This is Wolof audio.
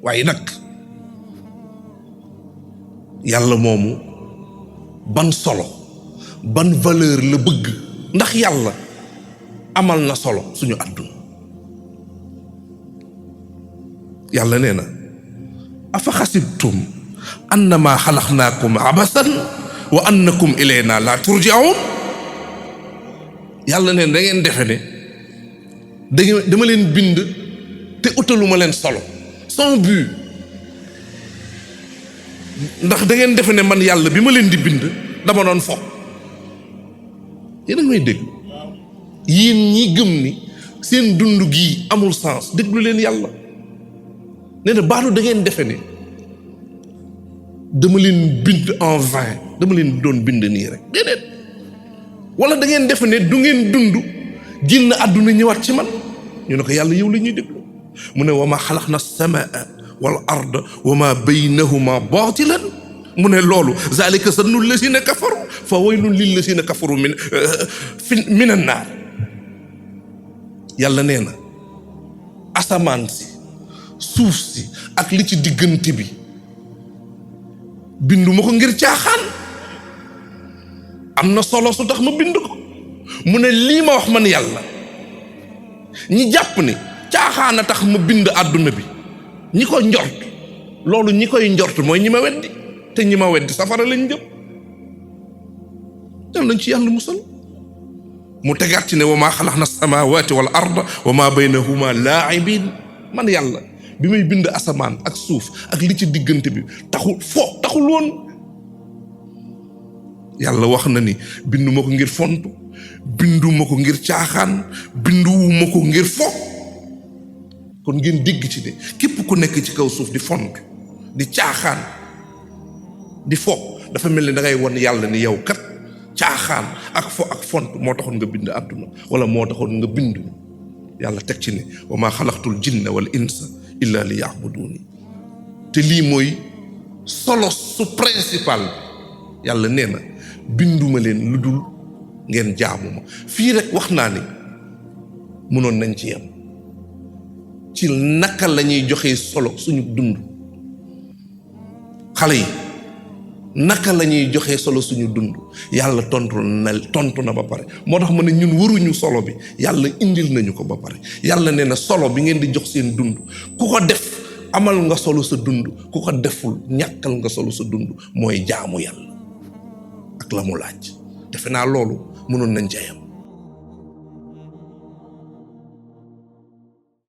waaye nag yàlla moomu ban solo ban valeur la bëgg ndax yàlla amal na solo suñu àdduna yàlla nee na afa xasibtum annama xalaqnaakum abasan wa annakum ilayna la turjaun yàlla nee na da ngeen defe ne dama leen bind te utaluma leen solo sans but ndax da ngeen defe ne man yàlla bi ma leen di bind dama doon fo yéen a ngi may dégg yéen ñi gëm ni seen dund gii amul sens déglu leen yàlla nee na baatu da ngeen defe ne dama leen bind en vain dama leen doon bind nii rek déedéet wala da ngeen defe ne du ngeen dund génn àdduna ñëwaat ci man ñu ne ko yàlla yow la ñuy déglu mu ne wa ma xalaqna samaa wal arda wa ma baynahuma baatilan mu ne loolu zalika zannu llazina kafaru fa waylun lil lazina kafaru min an naar yàlla nee na asamaan si suuf si ak li ci diggante bi binduma ko ngir caaxaan am na solo su tax ma bind ko mu ne lii ma wax man yàlla ñi jàpp ni caaxaan a tax ma bind àdduna bi ñi ko njort loolu ñi koy njort mooy ñi ma weddi te ñi ma weddi safara lañ jëm dal nañ ci yàlla musal mu tegaat ci ne wa maa xalaqna samawati wal arda wa ma baynahuma laa'ibin man yàlla bi may bind asamaan ak suuf ak li ci diggante bi taxul woon yàlla wax na ni binduma ko ngir fontu binduma ko ngir caaxaan binduwuma ko ngir fo kon ngeen dégg ci ne képp ku nekk ci kaw suuf di fontu di caaxaan di fo dafa mel ni da ngay won yàlla ni yow kat caaxaan ak fo ak font moo taxoon nga bind àdduna wala moo taxoon nga bind yàlla teg ci ne wa maa xalaqtul jinna wal insa illa li ya'buduni te lii mooy solo su principal yàlla nee na binduma leen lu dul ngeen jaamu ma fii rek wax naa ni mënoon nañ ci yam ci naka la ñuy joxe solo suñu dund xale yi naka la ñuy joxe solo suñu dund yàlla tontu na ba pare moo tax ma ne ñun waruñu solo bi yàlla indil nañu ko ba pare yàlla nee na solo bi ngeen di jox seen dund ku ko def amal nga solo sa dund ku ko deful ñàkkal nga solo sa dund mooy jaamu yàlla ak la mu laaj defe naa loolu mënoon nañ ca yam